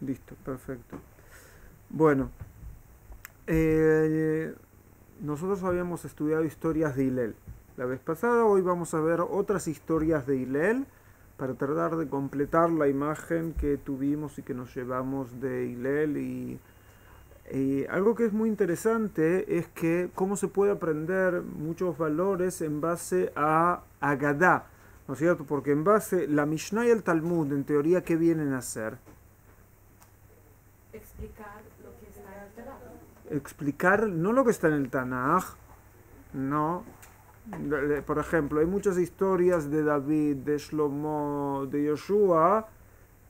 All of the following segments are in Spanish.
Listo, perfecto. Bueno, nosotros habíamos estudiado historias de Hillel la vez pasada, hoy vamos a ver otras historias de Hillel para tratar de completar la imagen que tuvimos y que nos llevamos de Hillel y algo que es muy interesante es que cómo se puede aprender muchos valores en base a Agadá, ¿no es cierto? Porque en base, la Mishnah y el Talmud, en teoría, ¿qué vienen a hacer? Explicar lo que está en el Tanaj. Explicar no lo que está en el Tanaj, no. Por ejemplo, hay muchas historias de David, de Shlomo, de Yoshua,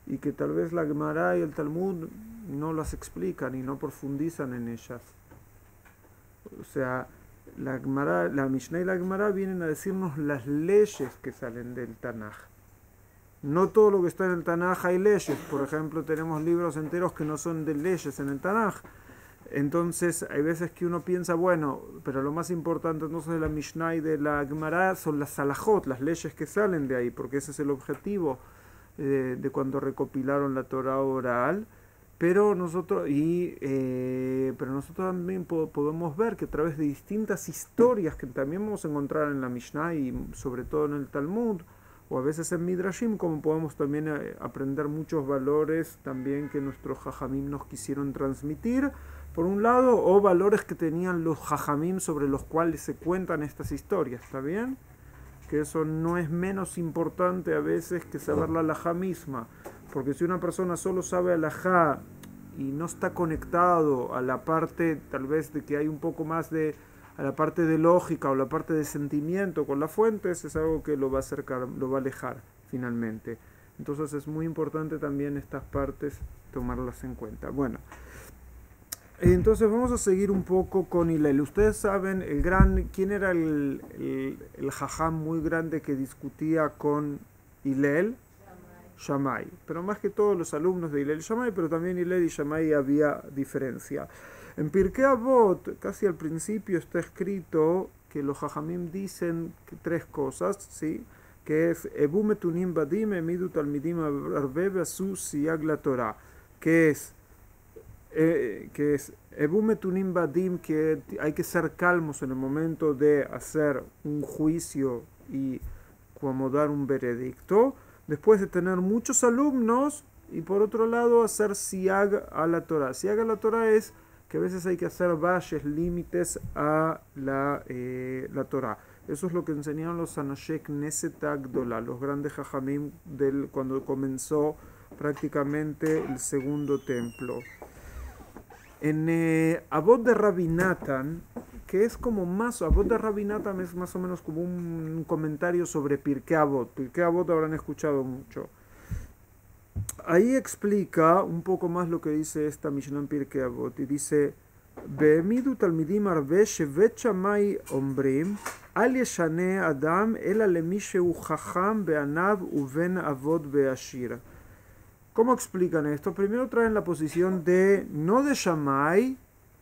y que tal vez la Gemara y el Talmud no las explican y no profundizan en ellas. O sea, la Gemara, la Mishnah y la Gemara vienen a decirnos las leyes que salen del Tanaj. No todo lo que está en el Tanaj hay leyes. Por ejemplo, tenemos libros enteros que no son de leyes en el Tanaj. Entonces, hay veces que uno piensa, bueno, pero lo más importante entonces de la Mishnah y de la Gemara son las salahot, las leyes que salen de ahí, porque ese es el objetivo de cuando recopilaron la Torah oral. Pero nosotros, pero nosotros también podemos ver que a través de distintas historias que también vamos a encontrar en la Mishnah y sobre todo en el Talmud, o a veces en Midrashim, como podemos también aprender muchos valores también que nuestros jajamim nos quisieron transmitir, por un lado, o valores que tenían los jajamim sobre los cuales se cuentan estas historias, ¿está bien? Que eso no es menos importante a veces que saber la halajá misma, porque si una persona solo sabe halajá y no está conectado a la parte tal vez de que hay un poco más de a la parte de lógica o la parte de sentimiento con las fuentes, es algo que lo va a acercar, lo va a alejar finalmente. Entonces es muy importante también estas partes tomarlas en cuenta. Bueno, entonces vamos a seguir un poco con Hillel. Ustedes saben quién era el jajam muy grande que discutía con Hillel. Shammai. Pero más que todos los alumnos de Hillel y Shammai, pero también Hillel y Shammai había diferencia. En Pirkei Avot, casi al principio está escrito que los jajamim dicen tres cosas, ¿sí? Que es Ebu metunim badim emidu talmidim arbe besu siyag la Torah, que es Ebu metunim badim, que hay que ser calmos en el momento de hacer un juicio y como dar un veredicto, después de tener muchos alumnos y por otro lado hacer siyag a la Torah. Siyag a la Torah es que a veces hay que hacer valles, límites a la Torah. Eso es lo que enseñaron los Anashek Knesset Agdola, los grandes jajamim cuando comenzó prácticamente el segundo templo. En Avot de Rabbi Natan, que es como más, Avot de Rabbi Natan es más o menos como un comentario sobre Pirkei Avot. Pirkei Avot habrán escuchado mucho. Ahí explica un poco más lo que dice esta Mishnah en Pirkei Avot y dice: Be'emidu talmidim arbe shevet shamai ombrim al yeshane adam ela lemi shehu chacham be'anav uven avot be'ashir. ¿Cómo explican esto? Primero traen la posición de no de Shammai,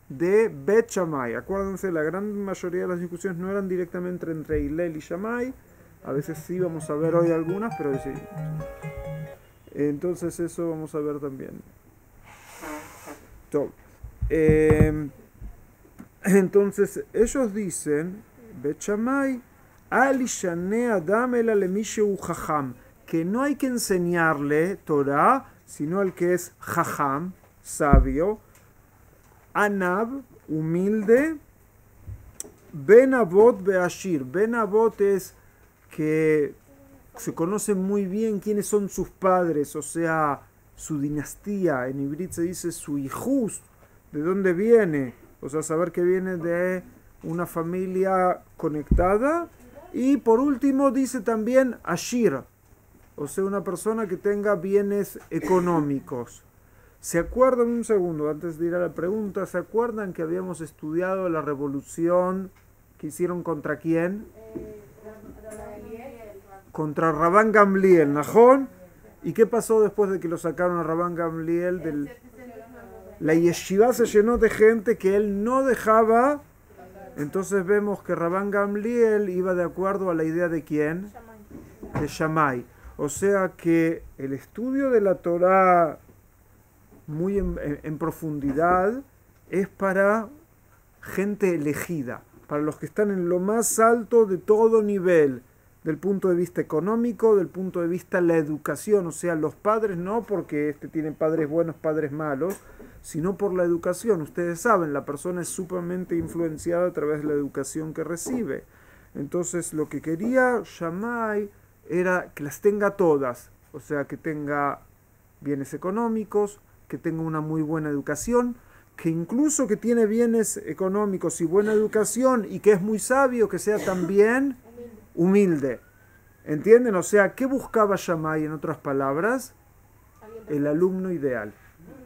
de Bet Shammai. Acuérdense, la gran mayoría de las discusiones no eran directamente entre Hillel y Shammai. A veces sí vamos a ver hoy algunas, pero sí. Entonces eso vamos a ver también. Entonces ellos dicen, Bet Shammai, Al Ishane Adam ela lemisheu Chacham, que no hay que enseñarle Torah, sino al que es Jajam, sabio, Anab, humilde, Ben Avot Beashir. Ben Avot es que se conoce muy bien quiénes son sus padres, o sea, su dinastía. En Ibrit se dice su hijus, de dónde viene, o sea, saber que viene de una familia conectada. Y por último dice también Ashir, o sea, una persona que tenga bienes económicos. ¿Se acuerdan un segundo, antes de ir a la pregunta, se acuerdan que habíamos estudiado la revolución que hicieron contra quién? Contra Rabban Gamliel, ¿najón? ¿Y qué pasó después de que lo sacaron a Rabban Gamliel? La yeshiva se llenó de gente que él no dejaba. Entonces vemos que Rabban Gamliel iba de acuerdo a la idea de quién? De Shammai. O sea que el estudio de la Torah muy en profundidad, es para gente elegida, para los que están en lo más alto de todo nivel, del punto de vista económico, del punto de vista de la educación, o sea, los padres no porque tienen padres buenos, padres malos, sino por la educación. Ustedes saben, la persona es sumamente influenciada a través de la educación que recibe. Entonces, lo que quería Shammai era que las tenga todas, o sea, que tenga bienes económicos, que tenga una muy buena educación, que incluso que tiene bienes económicos y buena educación y que es muy sabio, que sea también humilde. ¿Entienden? O sea, ¿qué buscaba Shammai en otras palabras? El alumno ideal.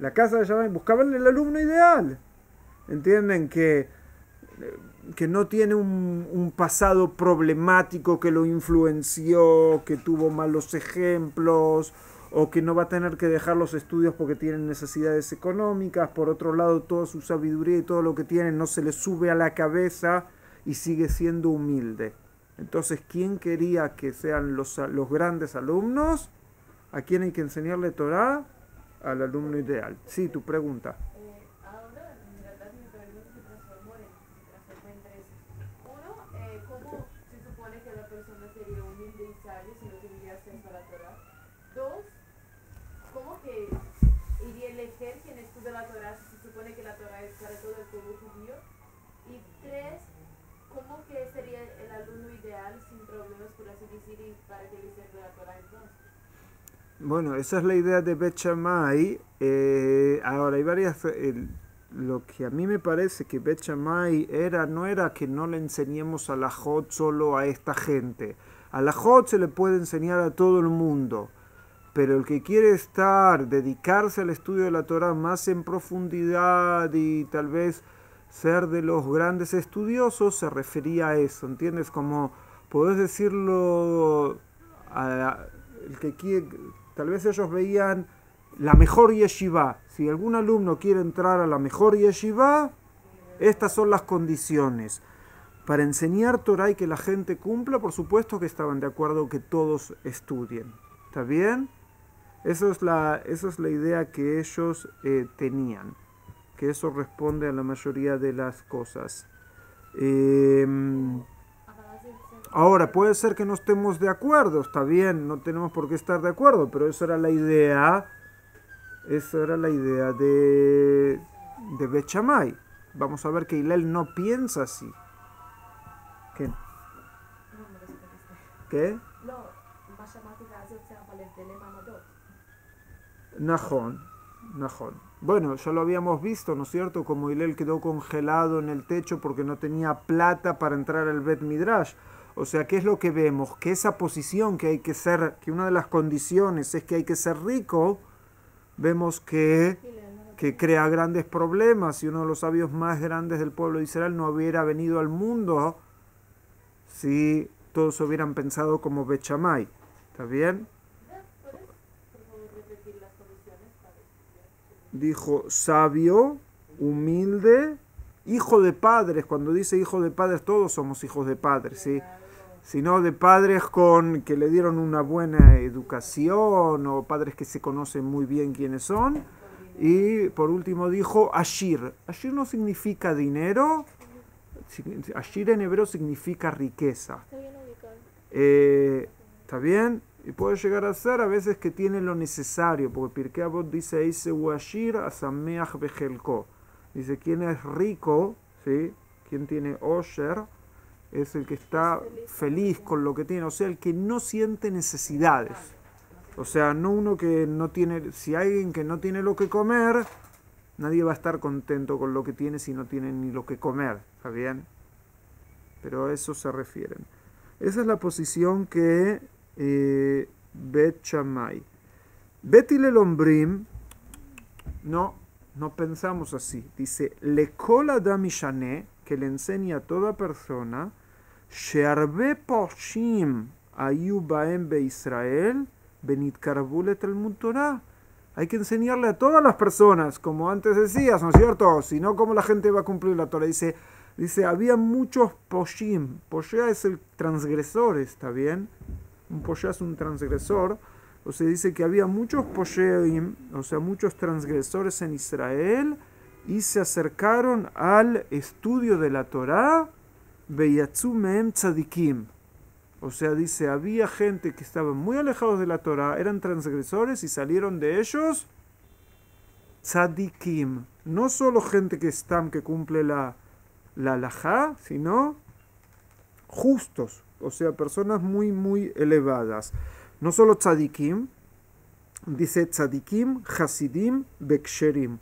La casa de Shammai buscaban el alumno ideal. ¿Entienden? Que no tiene un pasado problemático que lo influenció, que tuvo malos ejemplos, o que no va a tener que dejar los estudios porque tienen necesidades económicas. Por otro lado, toda su sabiduría y todo lo que tiene no se le sube a la cabeza y sigue siendo humilde. Entonces, ¿quién quería que sean los grandes alumnos? ¿A quién hay que enseñarle Torah? Al alumno ideal. Sí, tu pregunta. Ahora, en verdad, mi pregunta se transformó en tres. Uno, ¿cómo se supone que la persona sería humilde y sabia si no tuviera acceso a la Torah? Dos, ¿cómo que iría a elegir quien estudia la Torah si se supone que la Torah es para todo el pueblo judío? Y tres, ¿cómo que sería el alumno ideal sin problemas, por así decir, y para que le sirva la Torah entonces? Bueno, esa es la idea de Bet Shammai. Ahora, hay varias... lo que a mí me parece que Bet Shammai no era que no le enseñemos a la Jot solo a esta gente. A la Jot se le puede enseñar a todo el mundo. Pero el que quiere dedicarse al estudio de la Torah más en profundidad y tal vez ser de los grandes estudiosos, se refería a eso, ¿entiendes? Como podés decirlo, el que quiere, tal vez ellos veían la mejor yeshiva. Si algún alumno quiere entrar a la mejor yeshiva, estas son las condiciones. Para enseñar Torah y que la gente cumpla, por supuesto que estaban de acuerdo que todos estudien. ¿Está bien? Esa es la idea que ellos tenían. Que eso responde a la mayoría de las cosas. Ahora, puede ser que no estemos de acuerdo, está bien, no tenemos por qué estar de acuerdo, pero eso era la idea. Esa era la idea de Bet Shammai. Vamos a ver que Hillel no piensa así. ¿Qué? ¿Qué? Najón. Bueno, ya lo habíamos visto, ¿no es cierto? Como Hillel quedó congelado en el techo porque no tenía plata para entrar al Bet Midrash. O sea, ¿qué es lo que vemos? Que esa posición que una de las condiciones es que hay que ser rico, vemos que crea grandes problemas. Si uno de los sabios más grandes del pueblo de Israel no hubiera venido al mundo, si todos hubieran pensado como Bet Shammai. ¿Está bien? Dijo sabio, humilde, hijo de padres. Cuando dice hijo de padres, todos somos hijos de padres, ¿sí? Sino de padres que le dieron una buena educación o padres que se conocen muy bien quiénes son. Y por último dijo ashir. Ashir no significa dinero, ashir en hebreo significa riqueza. ¿Está bien? Y puede llegar a ser a veces que tiene lo necesario, porque Pirkei Avot dice Eise Ashir Asameach Bejelko. Dice, quien es rico, ¿sí? Quien tiene Osher, es el que está feliz con lo que tiene, o sea, el que no siente necesidades. O sea, no uno que no tiene, si hay alguien que no tiene lo que comer, nadie va a estar contento con lo que tiene si no tiene ni lo que comer, ¿está bien? Pero a eso se refieren. Esa es la posición que Bet Shammai. Bet Hillel Ombrim, no pensamos así. Dice, Lekol Adam Mishane, que le enseña a toda persona, Shearbe Poshim Ayu Baem Be Israel, Benitkarvu le Talmud Torah. Hay que enseñarle a todas las personas, como antes decías, ¿no es cierto? Si no, ¿cómo la gente va a cumplir la Torah? Dice, había muchos Poshim. Poshea es el transgresor, ¿está bien? Un Poshea es un transgresor. o sea, dice que había muchos posheim, o sea, muchos transgresores en Israel, y se acercaron al estudio de la Torá, veyatzu mehem tzadikim. O sea, dice, había gente que estaba muy alejados de la Torá, eran transgresores y salieron de ellos tzadikim. No solo gente que cumple la halajá, sino justos, o sea, personas muy, muy elevadas. No solo tzadikim, dice tzadikim, hasidim, beksherim.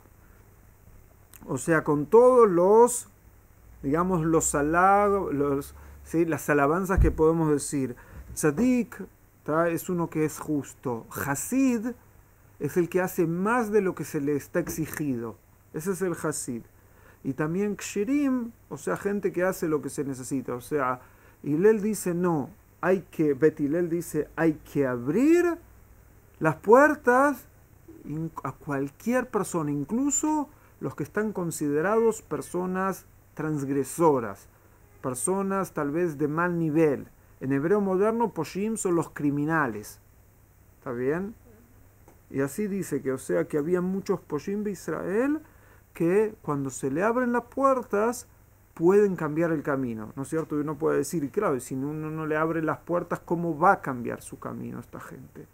O sea, con todos los, digamos, los halagos, ¿sí? Las alabanzas que podemos decir. Tzadik es uno que es justo. Hasid es el que hace más de lo que se le está exigido. Ese es el Hasid. Y también ksherim, o sea, gente que hace lo que se necesita. O sea, Hillel dice, no, Bet Hillel dice, hay que abrir las puertas a cualquier persona, incluso los que están considerados personas transgresoras, personas tal vez de mal nivel. En hebreo moderno, poshim son los criminales. ¿Está bien? Y así dice que, o sea, que había muchos poshim de Israel que cuando se le abren las puertas pueden cambiar el camino, ¿no es cierto? Y uno puede decir, claro, si uno no le abre las puertas, ¿cómo va a cambiar su camino esta gente?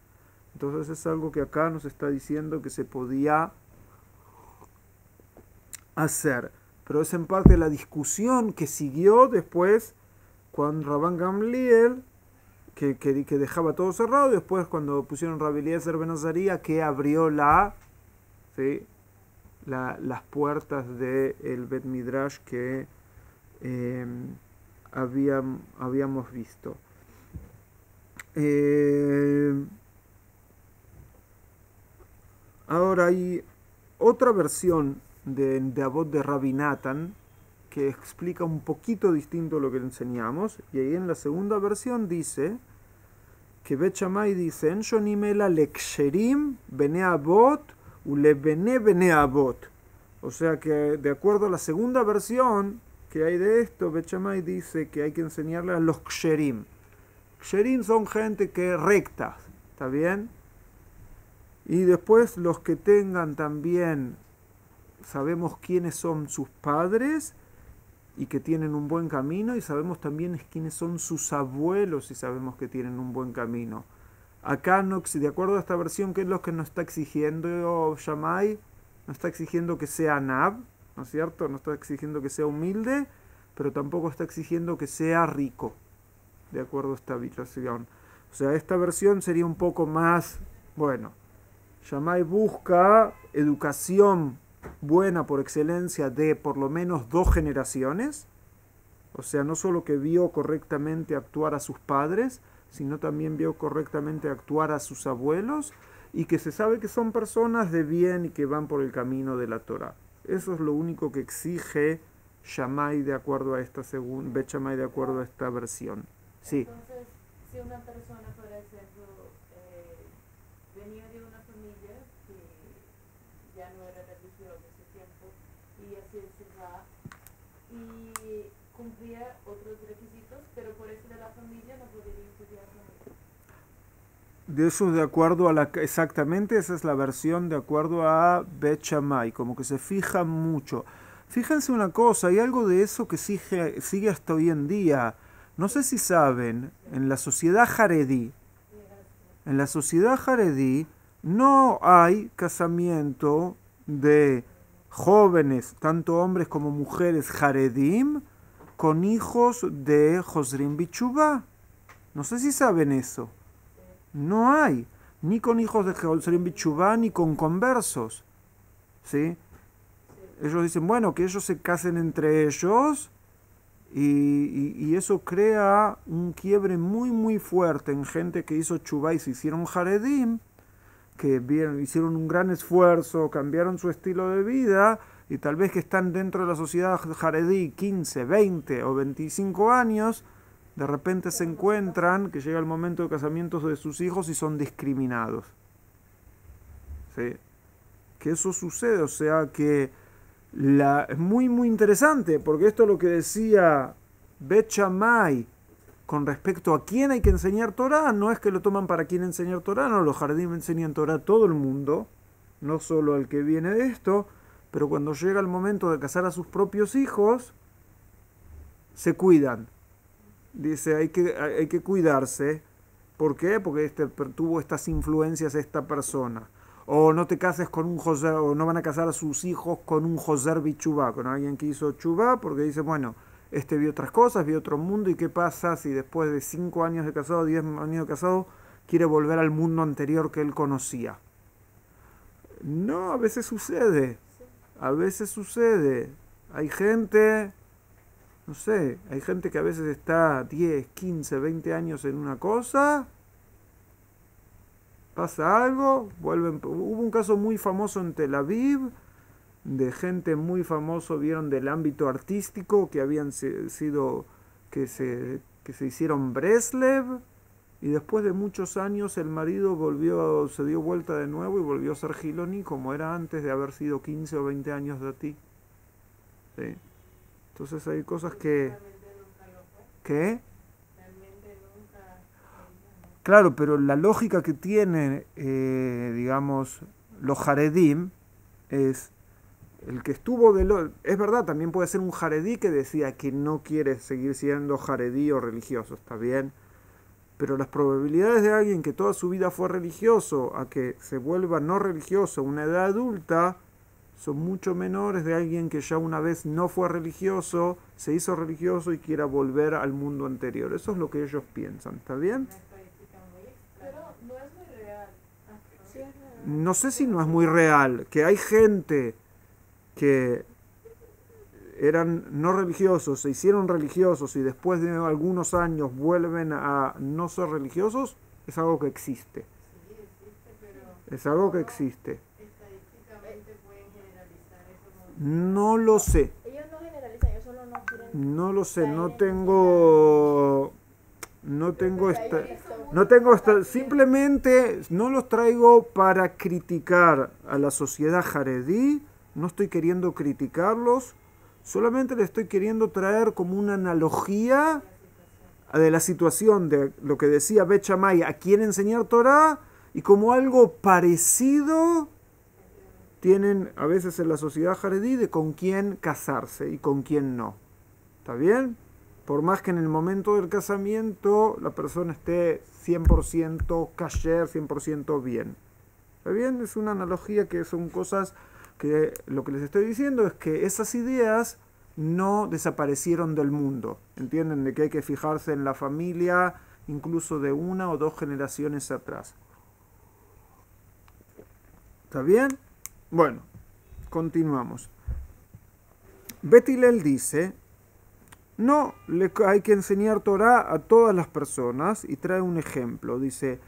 Entonces es algo que acá nos está diciendo que se podía hacer. Pero es en parte la discusión que siguió después cuando Rabban Gamliel, que dejaba todo cerrado, y después cuando pusieron Rabbi Eliezer ben Azaría, que abrió ¿sí? Las puertas del Bet Midrash que habíamos visto. Ahora hay otra versión de Avot de Rabbi Natan que explica un poquito distinto lo que le enseñamos, y ahí en la segunda versión dice que Bet Shammai dice en shonimela leksherim bene avot ule bene avot. O sea que de acuerdo a la segunda versión que hay de esto, Bet Shammai dice que hay que enseñarle a los ksherim. Ksherim son gente que recta, ¿está bien? Y después los que tengan también, sabemos quiénes son sus padres y que tienen un buen camino, y sabemos también quiénes son sus abuelos y sabemos que tienen un buen camino. Acá, no, de acuerdo a esta versión, ¿qué es lo que nos está exigiendo Shammai? No está exigiendo que sea nab, ¿no es cierto? No está exigiendo que sea humilde, pero tampoco está exigiendo que sea rico, de acuerdo a esta versión. O sea, esta versión sería un poco más, bueno, Shammai busca educación buena por excelencia de por lo menos 2 generaciones, o sea, no solo que vio correctamente actuar a sus padres, sino también vio correctamente actuar a sus abuelos, y que se sabe que son personas de bien y que van por el camino de la Torá. Eso es lo único que exige Shammai de acuerdo a esta Bet Shammai de acuerdo a esta versión. Sí. Entonces, si una persona, por ejemplo, venía de una familia que ya no era religiosa en ese tiempo y hacía el Shuvah y cumplía otros requisitos, pero por eso de la familia no podría estudiar con él. De eso de acuerdo a exactamente, esa es la versión de acuerdo a Bet Shammai, como que se fija mucho. Fíjense una cosa, hay algo de eso que sigue hasta hoy en día. No sé si saben, en la sociedad jaredí, no hay casamiento de jóvenes, tanto hombres como mujeres jaredim, con hijos de Josrim Bichubá. No sé si saben eso. No hay, ni con hijos de Josrim Bichubá, ni con conversos. ¿Sí? Ellos dicen, bueno, que ellos se casen entre ellos, y eso crea un quiebre muy muy fuerte en gente que hizo chubá y se hicieron jaredim, que hicieron un gran esfuerzo, cambiaron su estilo de vida, y tal vez que están dentro de la sociedad jaredí 15, 20 o 25 años, de repente se encuentran que llega el momento de casamientos de sus hijos y son discriminados. ¿Sí? Que eso sucede, o sea que es muy muy interesante, porque esto es lo que decía Bet Shammai, con respecto a quién hay que enseñar Torah, no es que lo toman para quién enseñar Torah, no, los Haredim enseñan Torah a todo el mundo, no solo al que viene de esto, pero cuando llega el momento de casar a sus propios hijos, se cuidan. Dice, hay que cuidarse. ¿Por qué? Porque tuvo estas influencias esta persona. O no te cases con un Joser, o no van a casar a sus hijos con un Joser Bichubá, con alguien que hizo Chubá, porque dice, bueno, vio otras cosas, vio otro mundo, y qué pasa si después de 5 años de casado, 10 años de casado, quiere volver al mundo anterior que él conocía. No, a veces sucede. A veces sucede. Hay gente, no sé, hay gente que a veces está 10, 15, 20 años en una cosa, pasa algo, vuelven. Hubo un caso muy famoso en Tel Aviv, de gente muy famoso, vieron del ámbito artístico, que habían sido, que se hicieron Breslev, y después de muchos años el marido se dio vuelta de nuevo y volvió a ser Giloni como era antes de haber sido 15 o 20 años de ti. ¿Sí? Entonces hay cosas que... ¿Qué? Claro, pero la lógica que tienen, digamos, los Haredim es el que estuvo es verdad, también puede ser un Haredí que decía que no quiere seguir siendo Haredí o religioso, está bien, pero las probabilidades de alguien que toda su vida fue religioso a que se vuelva no religioso a una edad adulta son mucho menores de alguien que ya una vez no fue religioso, se hizo religioso y quiera volver al mundo anterior. Eso es lo que ellos piensan, ¿está bien? Pero no es muy real. No sé si no es muy real, que hay gente que eran no religiosos, se hicieron religiosos y después de algunos años vuelven a no ser religiosos, es algo que existe. Sí, existe, pero Es algo que existe. estadísticamente pueden generalizar eso. No lo sé. Ellos no generalizan, ellos solo no quieren. No lo sé, no tengo esta, simplemente no los traigo para criticar a la sociedad jaredí, no estoy queriendo criticarlos, solamente le estoy queriendo traer como una analogía de la situación de lo que decía Bet Shammai, a quién enseñar Torah, y como algo parecido tienen a veces en la sociedad jaredí de con quién casarse y con quién no. ¿Está bien? Por más que en el momento del casamiento la persona esté 100% kasher, 100% bien. ¿Está bien? Es una analogía que son cosas que lo que les estoy diciendo es que esas ideas no desaparecieron del mundo. ¿Entienden? De que hay que fijarse en la familia incluso de 1 o 2 generaciones atrás. ¿Está bien? Bueno, continuamos. Bet Hillel dice, no, hay que enseñar Torah a todas las personas, y trae un ejemplo. Dice,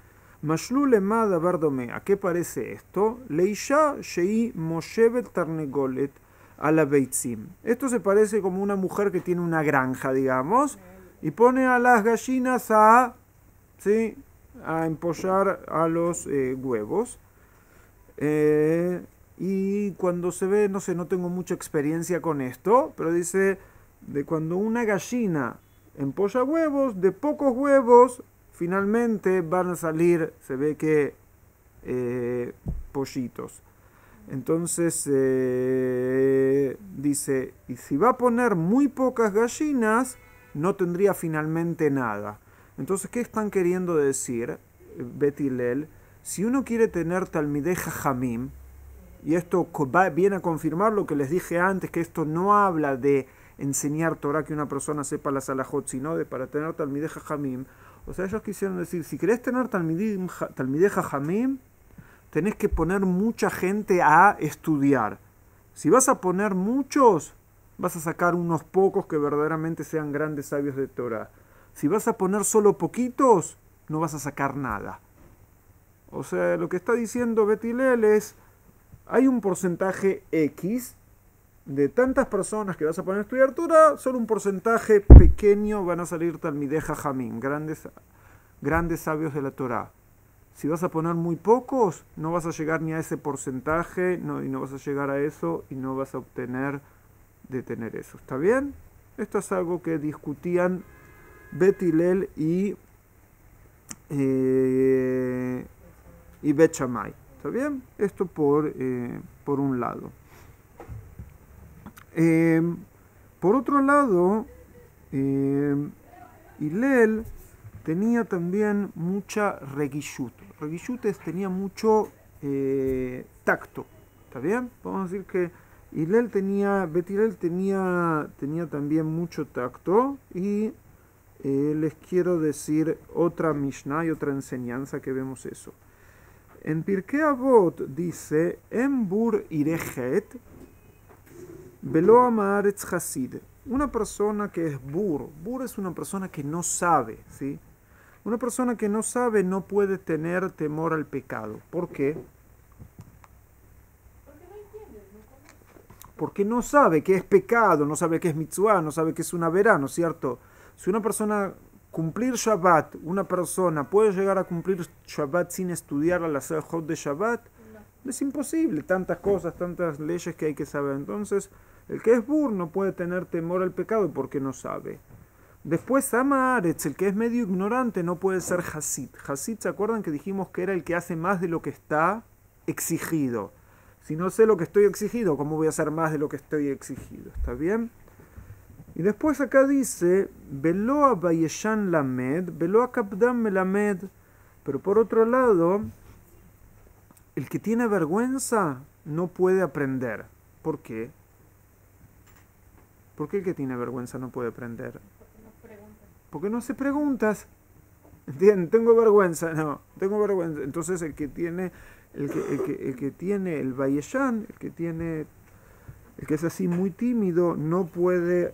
Mashlu lema davar dome. ¿A qué parece esto? Leisha shei moshevet tarnegolet a la beitzim. Esto se parece como una mujer que tiene una granja, digamos, y pone a las gallinas a empollar a los huevos. Y cuando se ve, no sé, no tengo mucha experiencia con esto, pero dice, de cuando una gallina empolla huevos, de pocos huevos, finalmente van a salir, se ve que, pollitos. Entonces, dice, y si va a poner muy pocas gallinas, no tendría finalmente nada. Entonces, ¿qué están queriendo decir, Bet Hillel? Si uno quiere tener Talmidei Jajamim, y esto viene a confirmar lo que les dije antes, que esto no habla de enseñar Torah, que una persona sepa las alajot, sino de para tener Talmidei Jajamim. O sea, ellos quisieron decir, si querés tener Talmidei Jajamim, tenés que poner mucha gente a estudiar. Si vas a poner muchos, vas a sacar unos pocos que verdaderamente sean grandes sabios de Torah. Si vas a poner solo poquitos, no vas a sacar nada. O sea, lo que está diciendo Bet Hillel es, hay un porcentaje X de tantas personas que vas a poner a estudiar Torah, solo un porcentaje pequeño van a salir Talmidei Jajamim, grandes sabios de la Torah. Si vas a poner muy pocos, no vas a llegar ni a ese porcentaje, y no vas a llegar a eso, y no vas a obtener de tener eso. ¿Está bien? Esto es algo que discutían Bet Hillel y Bet Shammai. ¿Está bien? Esto por un lado. Por otro lado, Hillel tenía también mucha regishut. Regishut tenía mucho tacto. ¿Está bien? Vamos a decir que Bet Hillel tenía también mucho tacto y les quiero decir otra Mishnah y otra enseñanza que vemos eso. En Pirkei Avot dice, Embur irejet, velo amaretz hasid. Una persona que es bur es una persona que no sabe, ¿sí? Una persona que no sabe no puede tener temor al pecado. ¿Por qué? Porque no sabe qué es pecado, no sabe qué es mitzvah, no sabe qué es una verá, ¿no es cierto? Si una persona cumplir Shabbat, una persona puede llegar a cumplir Shabbat sin estudiar al hacer Jot de Shabbat, es imposible, tantas cosas, tantas leyes que hay que saber. Entonces, el que es bur no puede tener temor al pecado porque no sabe. Después, Amaretz, el que es medio ignorante, no puede ser Hasid. Hasid, ¿se acuerdan que dijimos que era el que hace más de lo que está exigido? Si no sé lo que estoy exigido, ¿cómo voy a hacer más de lo que estoy exigido? ¿Está bien? Y después acá dice, Velo abayeshan lamed, velo akapdam melamed. Pero por otro lado, el que tiene vergüenza no puede aprender. ¿Por qué? ¿Por qué el que tiene vergüenza no puede aprender? Porque no hace preguntas. ¿Entienden? Tengo vergüenza. No, tengo vergüenza. Entonces el que tiene el bayeshan, el que es así muy tímido, no puede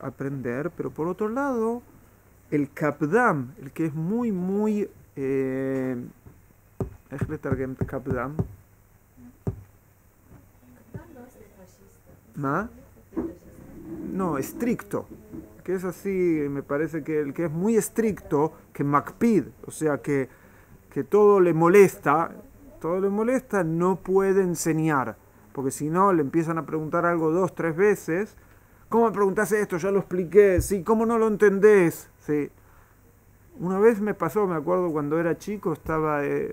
aprender. Pero por otro lado, el kapdam, el que es muy kapdam. ¿Ma? No, estricto. Que es así, me parece que el que es muy estricto, que makpid, o sea que todo le molesta, no puede enseñar. Porque si no, le empiezan a preguntar algo 2, 3 veces. ¿Cómo me preguntaste esto? Ya lo expliqué. Sí, ¿cómo no lo entendés? Sí. Una vez me pasó, me acuerdo cuando era chico,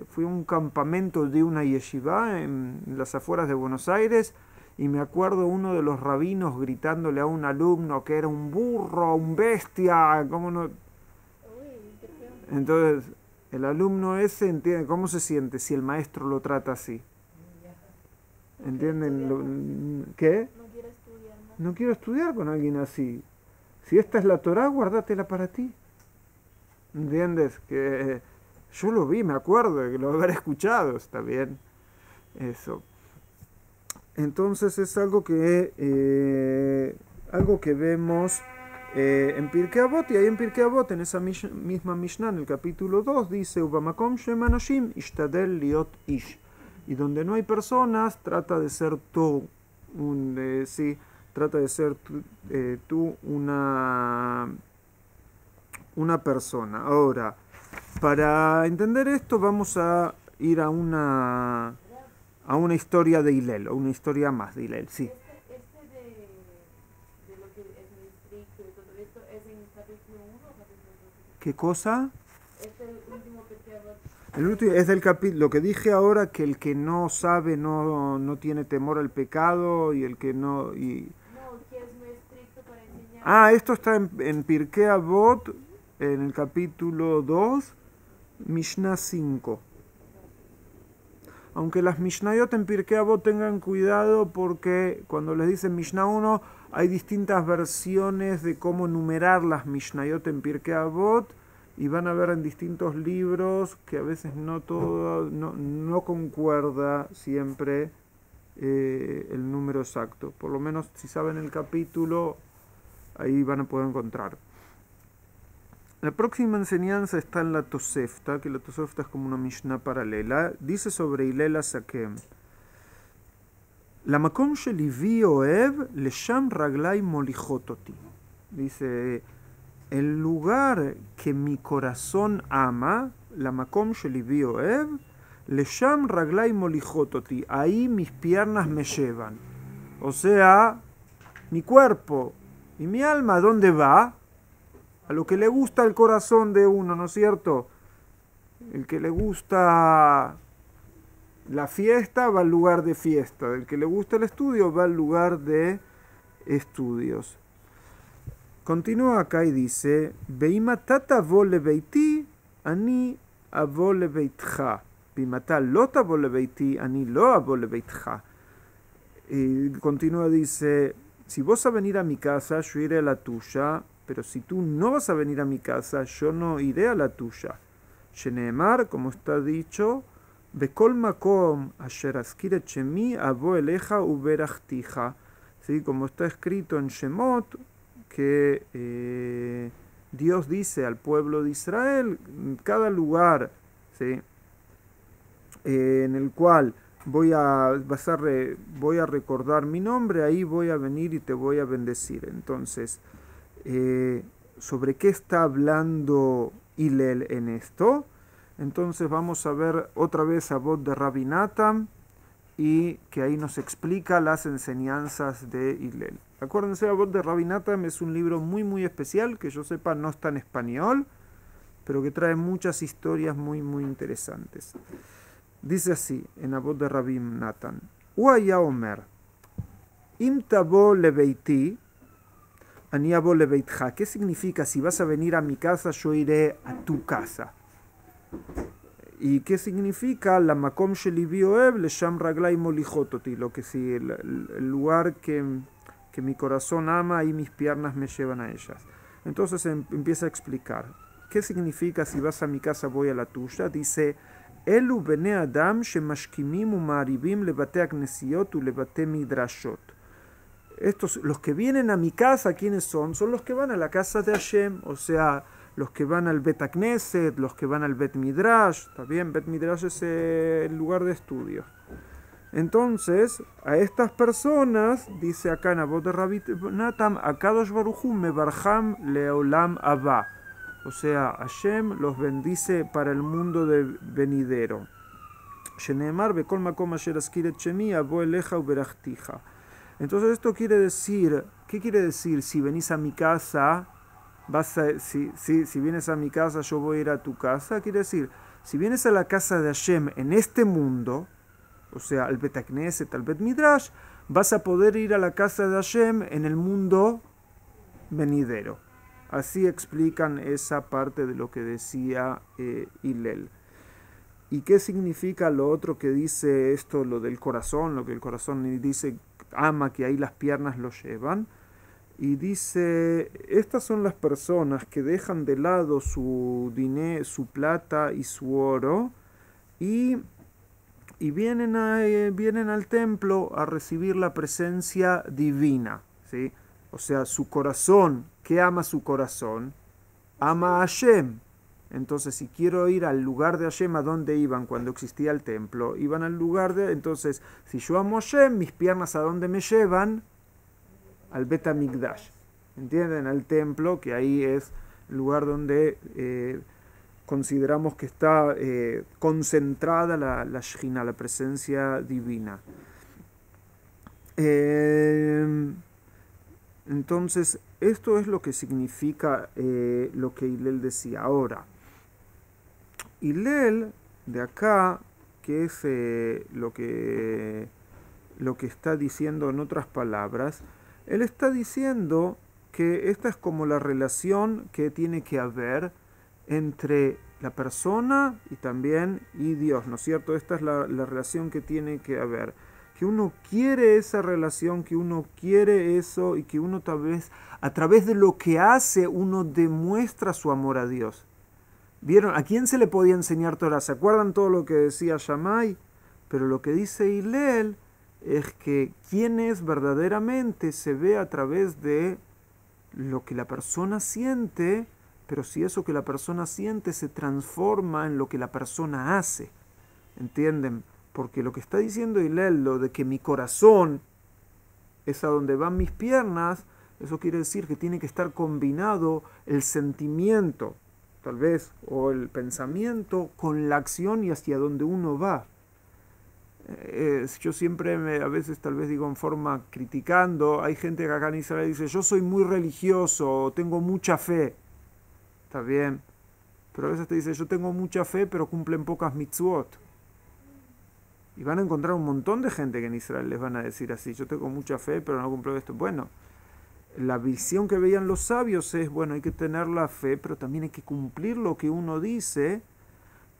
fui a un campamento de una yeshiva en las afueras de Buenos Aires, y me acuerdo uno de los rabinos gritándole a un alumno que era un burro, un bestia, ¿cómo no? Entonces, el alumno ese entiende cómo se siente si el maestro lo trata así. ¿Entienden? ¿Qué? No quiero estudiar con alguien así. Si esta es la Torá, guárdatela para ti. ¿Entiendes? Que yo lo vi, me acuerdo de que lo haber escuchado, está bien. Eso. Entonces es algo que vemos en Pirkei Avot, y ahí en Pirkei Avot, en esa misma Mishnah, en el capítulo 2, dice Ubamakom shem anashim ishtadel liot ish. Y donde no hay personas, trata de ser tú una persona. Ahora, para entender esto, vamos a ir a una historia de Hillel, o una historia más de Hillel, sí. De lo que es el estricto y todo esto, ¿es en capítulo 1 o capítulo 2? ¿Qué cosa? Es el último Pirkei Avot. El último es del capítulo, lo que dije ahora, que el que no sabe no tiene temor al pecado, y el que no... No, que es muy estricto para enseñar. Esto está en Pirkei Avot, en el capítulo 2, Mishnah 5. Aunque las Mishnayot en Pirkei Avot tengan cuidado, porque cuando les dicen Mishnah 1, hay distintas versiones de cómo numerar las Mishnayot en Pirkei Avot, y van a ver en distintos libros que a veces no concuerda siempre el número exacto. Por lo menos si saben el capítulo, ahí van a poder encontrar. La próxima enseñanza está en la Tosefta, que la Tosefta es como una Mishnah paralela. Dice sobre Hillel Hasakem: La makom shelivi oev lesham raglai molichot oti. Dice, el lugar que mi corazón ama, la makom shelivi oev lesham raglai molichot oti. Ahí mis piernas me llevan. O sea, mi cuerpo y mi alma, ¿dónde va? a lo que le gusta el corazón de uno, ¿no es cierto? El que le gusta la fiesta va al lugar de fiesta, el que le gusta el estudio va al lugar de estudios. Continúa acá y dice, Veimata tavo lebeiti, ani avo lebeitcha. Veimata lo tavo lebeiti, ani lo avo lebeitcha. Y continúa, dice, si vos vas a venir a mi casa, yo iré a la tuya, pero si tú no vas a venir a mi casa, yo no iré a la tuya. Sheneemar, como está dicho, Bekol makom asher azkir et shemi avo eleja uberachtija. ¿Sí? Como está escrito en Shemot, que Dios dice al pueblo de Israel, en cada lugar, ¿sí? En el cual voy a recordar mi nombre, ahí voy a venir y te voy a bendecir. Entonces, ¿sobre qué está hablando Hillel en esto? Entonces vamos a ver otra vez a voz de Rabbi Natan, y que ahí nos explica las enseñanzas de Hillel. Acuérdense, a voz de Rabbi Natan es un libro muy muy especial, que yo sepa no está en español, pero que trae muchas historias muy muy interesantes. Dice así, en la voz de Rabbi Natan, Uaya Omer, Im tabo lebeiti, ani abo lebeitcha. ¿Qué significa? Si vas a venir a mi casa, yo iré a tu casa. ¿Y qué significa? La makom sheli bioev le sham raglai molichototi. Lo que si el lugar que mi corazón ama, y mis piernas me llevan a ellas. Entonces empieza a explicar. ¿Qué significa si vas a mi casa, voy a la tuya? Dice, Elu bene adam shemashkimim umaribim lebate aknesiot u lebate midrashot. Estos, los que vienen a mi casa, ¿quiénes son? Son los que van a la casa de Hashem, o sea, los que van al Bet Knesset, los que van al Bet Midrash. ¿Está bien? Bet Midrash es el lugar de estudio. Entonces, a estas personas, dice acá en la voz de Rabbi Natan, Akadosh Baruj Hu mebarham leolam abba. O sea, Hashem los bendice para el mundo venidero. Sheneemar bekol makom asher azkir et shemi avo eleja uberachtija. Entonces esto quiere decir, ¿qué quiere decir? Si venís a mi casa, si vienes a mi casa, yo voy a ir a tu casa. Quiere decir, si vienes a la casa de Hashem en este mundo, o sea, al Bet Knesset, al Bet Midrash, vas a poder ir a la casa de Hashem en el mundo venidero. Así explican esa parte de lo que decía Hillel. ¿Y qué significa lo otro que dice esto, lo del corazón? Lo que el corazón dice, ama, que ahí las piernas lo llevan. Y dice, estas son las personas que dejan de lado su dinero, su plata y su oro, y vienen al templo a recibir la presencia divina, ¿sí? O sea, su corazón, ¿qué ama su corazón? Ama a Hashem. Entonces, si quiero ir al lugar de Hashem, ¿a dónde iban cuando existía el templo? Iban al lugar de... Entonces, si yo amo a Hashem, mis piernas ¿a dónde me llevan? Al Bet HaMikdash. ¿Entienden? Al templo, que ahí es el lugar donde consideramos que está concentrada la Shekhinah, la presencia divina. Entonces, esto es lo que significa lo que Hillel decía. Ahora, Hillel, de acá, que es lo que está diciendo en otras palabras, él está diciendo que esta es como la relación que tiene que haber entre la persona y Dios, ¿no es cierto? Esta es la relación que tiene que haber. Que uno quiere esa relación, que uno quiere eso, y que uno tal vez, a través de lo que hace, uno demuestra su amor a Dios. ¿Vieron? ¿A quién se le podía enseñar Torah? ¿Se acuerdan todo lo que decía Shammai? Pero lo que dice Hillel es que quién es verdaderamente se ve a través de lo que la persona siente, pero si eso que la persona siente se transforma en lo que la persona hace. ¿Entienden? Porque lo que está diciendo Hillel, lo de que mi corazón es a donde van mis piernas, eso quiere decir que tiene que estar combinado el sentimiento, tal vez, o el pensamiento con la acción y hacia donde uno va. Yo siempre, a veces tal vez digo en forma criticando, hay gente que acá en Israel dice, yo soy muy religioso, tengo mucha fe. está bien, pero a veces te dice, yo tengo mucha fe, pero cumplen pocas mitzvot. Y van a encontrar un montón de gente que en Israel les van a decir así, yo tengo mucha fe, pero no cumplo esto. Bueno, la visión que veían los sabios es, bueno, hay que tener la fe, pero también hay que cumplir lo que uno dice.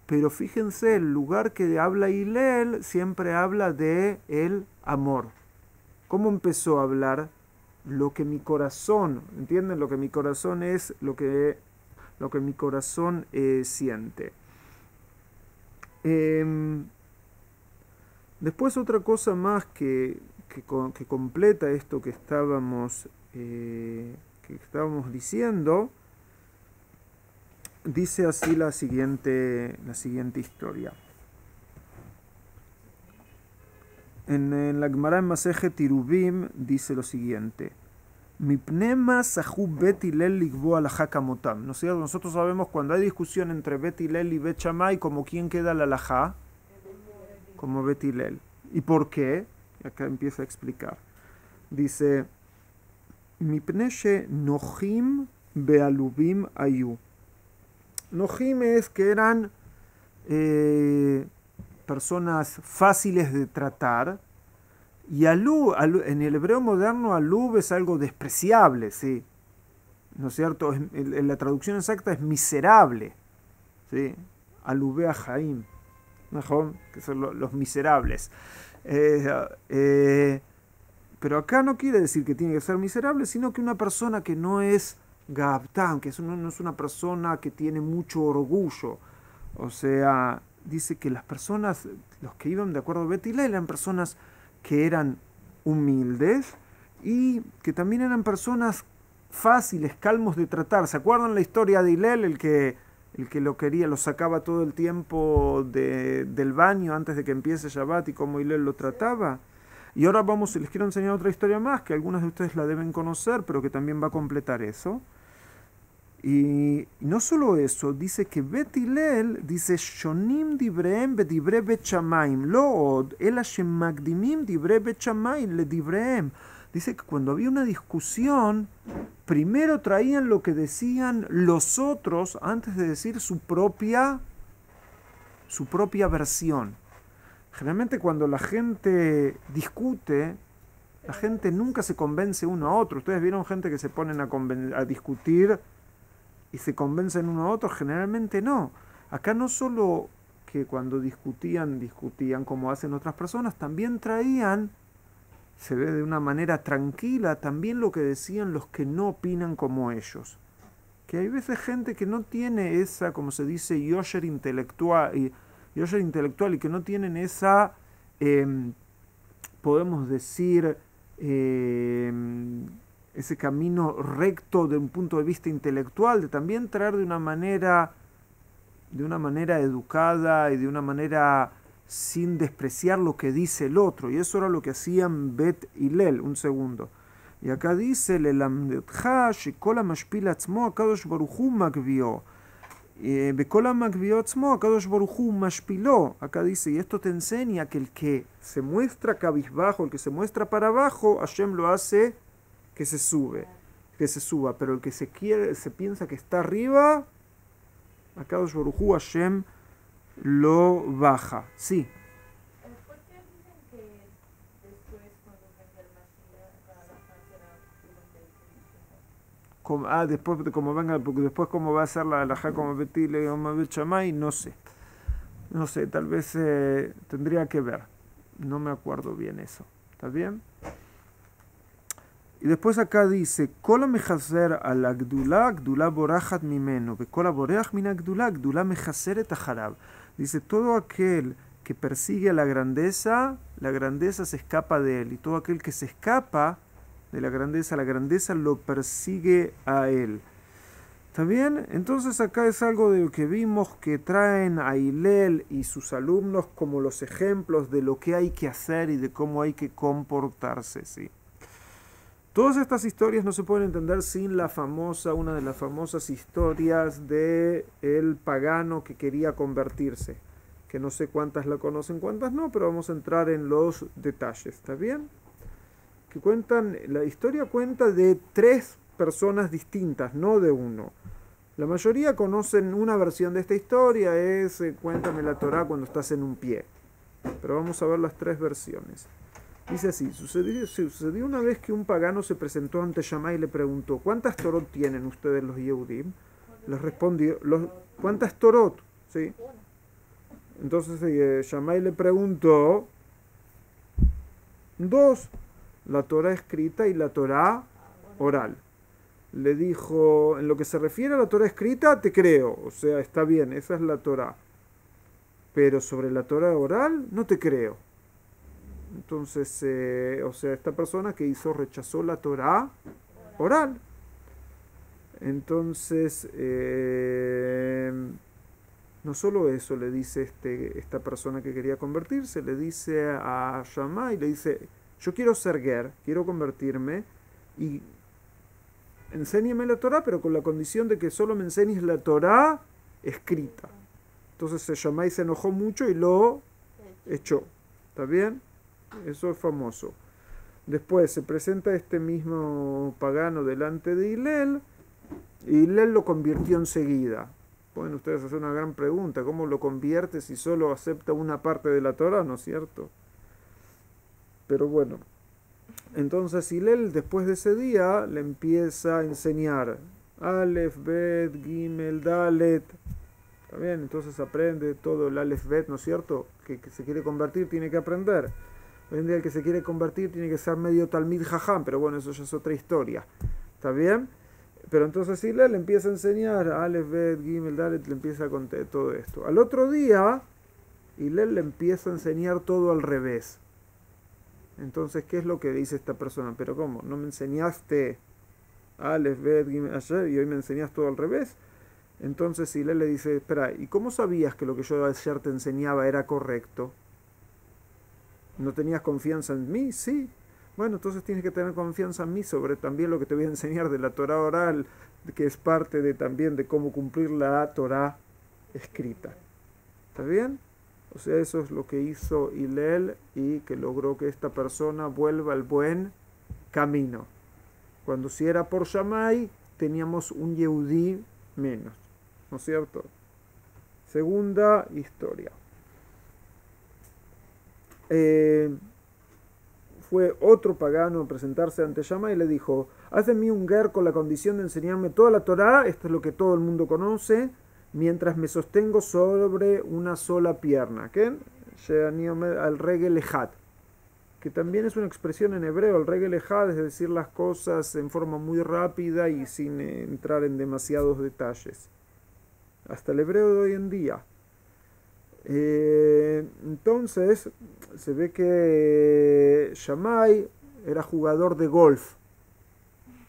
Pero fíjense, el lugar que habla Hillel siempre habla de el amor. ¿Cómo empezó a hablar? Lo que mi corazón, ¿entienden? Lo que mi corazón es, lo que mi corazón siente. Después otra cosa más que completa esto que estábamos diciendo, dice así la siguiente historia. En la Gemara en Masejet Tiruvim dice lo siguiente: Mipnema sahu Bet Hillel ligbo alajá kamotam. ¿No es cierto? Nosotros sabemos cuando hay discusión entre Bet Hillel y Bet Shammai, como quién queda la alajá, como Bet Hillel. ¿Y por qué? Y acá empieza a explicar. Dice: Mipneshe nohim bealubim ayu. Nohim es que eran personas fáciles de tratar, y alú, en el hebreo moderno alub es algo despreciable, ¿sí? ¿No es cierto? La traducción exacta es miserable, ¿sí? Alubea Jaim, mejor, que son los miserables. Pero acá no quiere decir que tiene que ser miserable, sino que una persona que no es Gabtán, que no es una persona que tiene mucho orgullo. O sea, dice que las personas, los que iban de acuerdo a Bet Hillel, eran personas que eran humildes y que también eran personas fáciles, calmos de tratar. ¿Se acuerdan la historia de Hillel, el que lo quería, lo sacaba todo el tiempo del baño antes de que empiece Shabbat, y cómo Hillel lo trataba? Y ahora les quiero enseñar otra historia más, que algunas de ustedes la deben conocer, pero que también va a completar eso. Y no solo eso, dice que Bet Hillel dice Shonim divreem bedibre Bet Shamayim lo od ela shemagdimim dibre Bet Shamayim le divreem. Dice que cuando había una discusión, primero traían lo que decían los otros antes de decir su propia versión. Generalmente cuando la gente discute, la gente nunca se convence uno a otro. Ustedes vieron gente que se ponen a discutir y se convencen uno a otro, generalmente no. Acá no solo que cuando discutían como hacen otras personas, también traían, se ve de una manera tranquila, también lo que decían los que no opinan como ellos. Que hay veces gente que no tiene esa, como se dice, yosher intelectual y que no tienen esa, podemos decir, ese camino recto de un punto de vista intelectual, de también traer de una manera educada y de una manera sin despreciar lo que dice el otro. Y eso era lo que hacían Bet Hillel. Un segundo. Y acá dice, Lelamdetcha shekol hamashpil atzmo akadosh baruch hu magvio. Bekol hamagvio atzmo akadosh baruch hu mashpilo. Acá dice, y esto te enseña que el que se muestra cabizbajo, el que se muestra para abajo, Hashem lo hace que se suba, pero el que se piensa que está arriba, Akadosh Baruj Hu Hashem lo baja. Sí. ¿Por qué dicen que después, cuando venga el Mashiach, la alajá será Después cómo va a ser la alajá como Bet Hillel y como Bet Shammai, no sé, tal vez tendría que ver, no me acuerdo bien eso. ¿Está bien? Y después acá dice, Kola mechazer al agdulá, agdulá borachat mimeno, Bekola boreach min agdulá, agdulá mechazer et acharab. Dice, todo aquel que persigue a la grandeza se escapa de él. Y todo aquel que se escapa de la grandeza lo persigue a él. ¿Está bien? Entonces acá es algo de lo que vimos que traen a Hillel y sus alumnos como los ejemplos de lo que hay que hacer y de cómo hay que comportarse, ¿sí? Todas estas historias no se pueden entender sin una de las famosas historias de el pagano que quería convertirse, que no sé cuántas la conocen, cuántas no, pero vamos a entrar en los detalles, ¿está bien? La historia cuenta de 3 personas distintas, no de uno. La mayoría conocen una versión de esta historia, es cuéntame la Torá cuando estás en un pie. Pero vamos a ver las tres versiones. Dice así, sucedió una vez que un pagano se presentó ante Shammai y le preguntó, ¿cuántas Torot tienen ustedes los Yehudim? Les respondió, ¿cuántas Torot? ¿Sí? Entonces Shammai le preguntó, dos, la Torá escrita y la Torá oral. Le dijo, en lo que se refiere a la Torá escrita, te creo, o sea, está bien, esa es la Torá. Pero sobre la Torá oral, no te creo. Entonces, esta persona que hizo, rechazó la Torá oral. Entonces, no solo eso le dice esta persona que quería convertirse, le dice a Shammai, le dice, yo quiero ser ger, quiero convertirme, y enséñame la Torá, pero con la condición de que solo me enseñes la Torá escrita. Entonces Shammai se enojó mucho y lo echó. ¿Está bien? Eso es famoso. Después se presenta este mismo pagano delante de Hillel, y Hillel lo convirtió enseguida. Pueden ustedes hacer una gran pregunta, ¿cómo lo convierte si solo acepta una parte de la Torá, no es cierto? Pero bueno, entonces Hillel después de ese día le empieza a enseñar Aleph, Bet, Gimel, Dalet. ¿Está bien? Entonces aprende todo el Aleph, Bet, ¿no es cierto? Que se quiere convertir tiene que aprender. Hoy en día el que se quiere convertir tiene que ser medio Talmid Jajam, pero bueno, eso ya es otra historia. ¿Está bien? Pero entonces Hillel le empieza a enseñar Aleph, Bet, Gimel, Dalet, le empieza a contar todo esto. Al otro día, Hillel le empieza a enseñar todo al revés. Entonces, ¿qué es lo que dice esta persona? ¿Pero cómo? ¿No me enseñaste Aleph, Bet, Gimel ayer y hoy me enseñas todo al revés? Entonces Hillel le dice, espera, ¿y cómo sabías que lo que yo ayer te enseñaba era correcto? ¿No tenías confianza en mí? Sí. Bueno, entonces tienes que tener confianza en mí sobre también lo que te voy a enseñar de la Torá oral, que es parte también de cómo cumplir la Torá escrita. ¿Está bien? O sea, eso es lo que hizo Hillel y que logró que esta persona vuelva al buen camino. Cuando si era por Shammai, teníamos un Yehudí menos. ¿No es cierto? Segunda historia. Fue otro pagano a presentarse ante Shammai y le dijo, haz de mí un ger con la condición de enseñarme toda la Torá, esto es lo que todo el mundo conoce, mientras me sostengo sobre una sola pierna. ¿Qué? Al regel ejad, que también es una expresión en hebreo. El regel ejad es decir las cosas en forma muy rápida y sin entrar en demasiados detalles. Hasta el hebreo de hoy en día. Entonces se ve que Shammai era jugador de golf.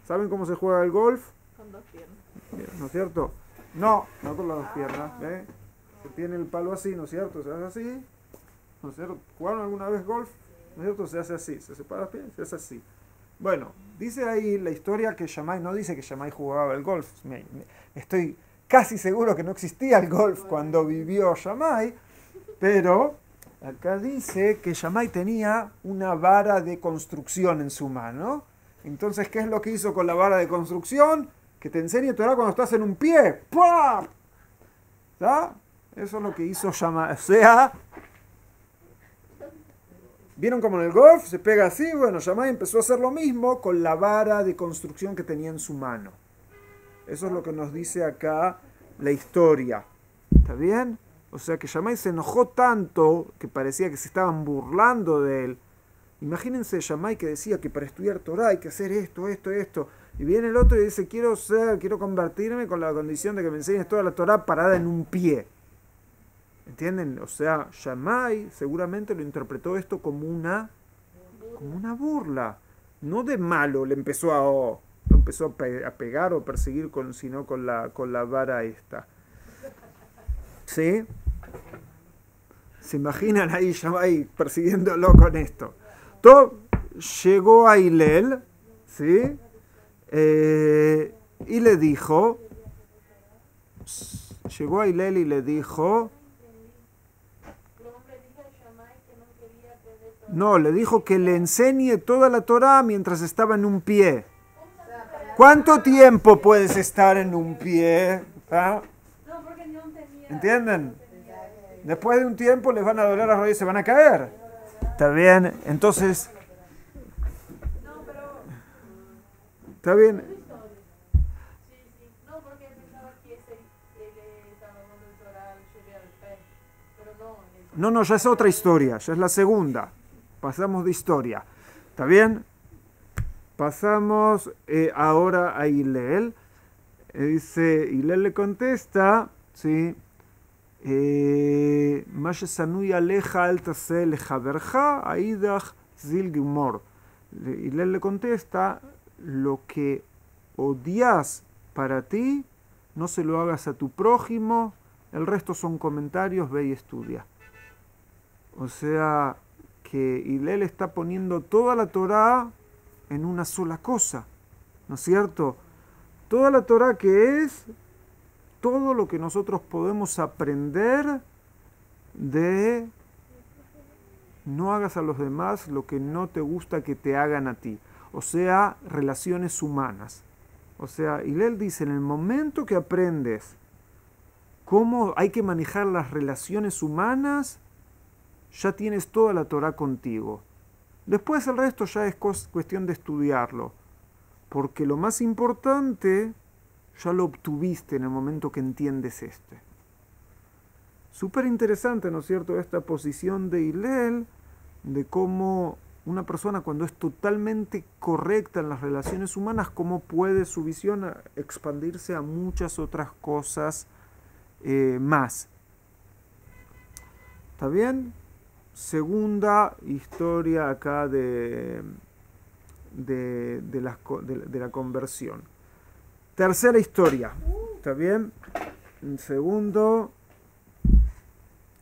¿Saben cómo se juega el golf? Con dos piernas. ¿No es cierto? No con las dos piernas. Se tiene el palo así, ¿no es cierto? Se hace así, ¿no es cierto? ¿Jugaron alguna vez golf? ¿No es cierto? Se hace así, se separa las piernas, se hace así. Bueno, dice ahí la historia que Shammai, no dice que Shammai jugaba el golf. Estoy casi seguro que no existía el golf cuando vivió Shammai, pero acá dice que Shammai tenía una vara de construcción en su mano. Entonces, ¿qué es lo que hizo con la vara de construcción? Que te enseñe Torá cuando estás en un pie. ¡Pua! ¿Está? Eso es lo que hizo Shammai. O sea, ¿vieron como en el golf se pega así? Bueno, Shammai empezó a hacer lo mismo con la vara de construcción que tenía en su mano. Eso es lo que nos dice acá la historia. ¿Está bien? O sea que Shammai se enojó tanto que parecía que se estaban burlando de él. Imagínense Shammai que decía que para estudiar Torá hay que hacer esto. Y viene el otro y dice, quiero convertirme con la condición de que me enseñes toda la Torá parada en un pie. ¿Entienden? O sea, Shammai seguramente lo interpretó esto como una burla. No de malo lo empezó a pegar o perseguir sino con la vara esta. ¿Sí? ¿Se imaginan ahí Shammai persiguiéndolo con esto? Todo llegó a Hillel, ¿sí? Y le dijo, no, le dijo que le enseñe toda la Torá mientras estaba en un pie. ¿Cuánto tiempo puedes estar en un pie? ¿Ah? No, porque no tenía. ¿Entienden? Después de un tiempo les van a doler las rodillas y se van a caer. ¿Está bien? Entonces, No, pero. ¿está bien? Sí, sí. No, porque pensaba que él estaba dando el Torah al Shuri al pez. Pero no. No, ya es otra historia, ya es la segunda. Pasamos de historia. ¿Está bien? Pasamos ahora a Hillel. Dice, Hillel le contesta, ¿sí? מה ששנוא עליך אל תעשה לחברך, האידך זיל גמור. Hillel le contesta, lo que odias para ti, no se lo hagas a tu prójimo, el resto son comentarios, ve y estudia. O sea, que Hillel está poniendo toda la Torá en una sola cosa, ¿no es cierto? Toda la Torá que es todo lo que nosotros podemos aprender de no hagas a los demás lo que no te gusta que te hagan a ti. O sea, relaciones humanas. O sea, Hillel dice, en el momento que aprendes cómo hay que manejar las relaciones humanas, ya tienes toda la Torá contigo. Después el resto ya es cuestión de estudiarlo. Porque lo más importante ya lo obtuviste en el momento que entiendes este. Súper interesante, ¿no es cierto?, esta posición de Hillel, de cómo una persona cuando es totalmente correcta en las relaciones humanas, cómo puede su visión expandirse a muchas otras cosas más. ¿Está bien? Segunda historia acá de la conversión. Tercera historia, ¿está bien? En segundo,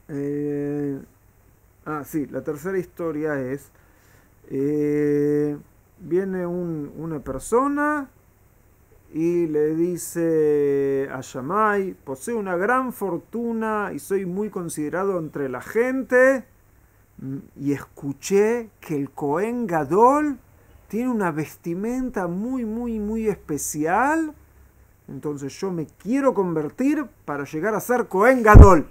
sí, la tercera historia es, viene una persona y le dice a Shammai, poseo una gran fortuna y soy muy considerado entre la gente, y escuché que el Cohen Gadol tiene una vestimenta muy, muy, muy especial. Entonces yo me quiero convertir para llegar a ser Cohen Gadol.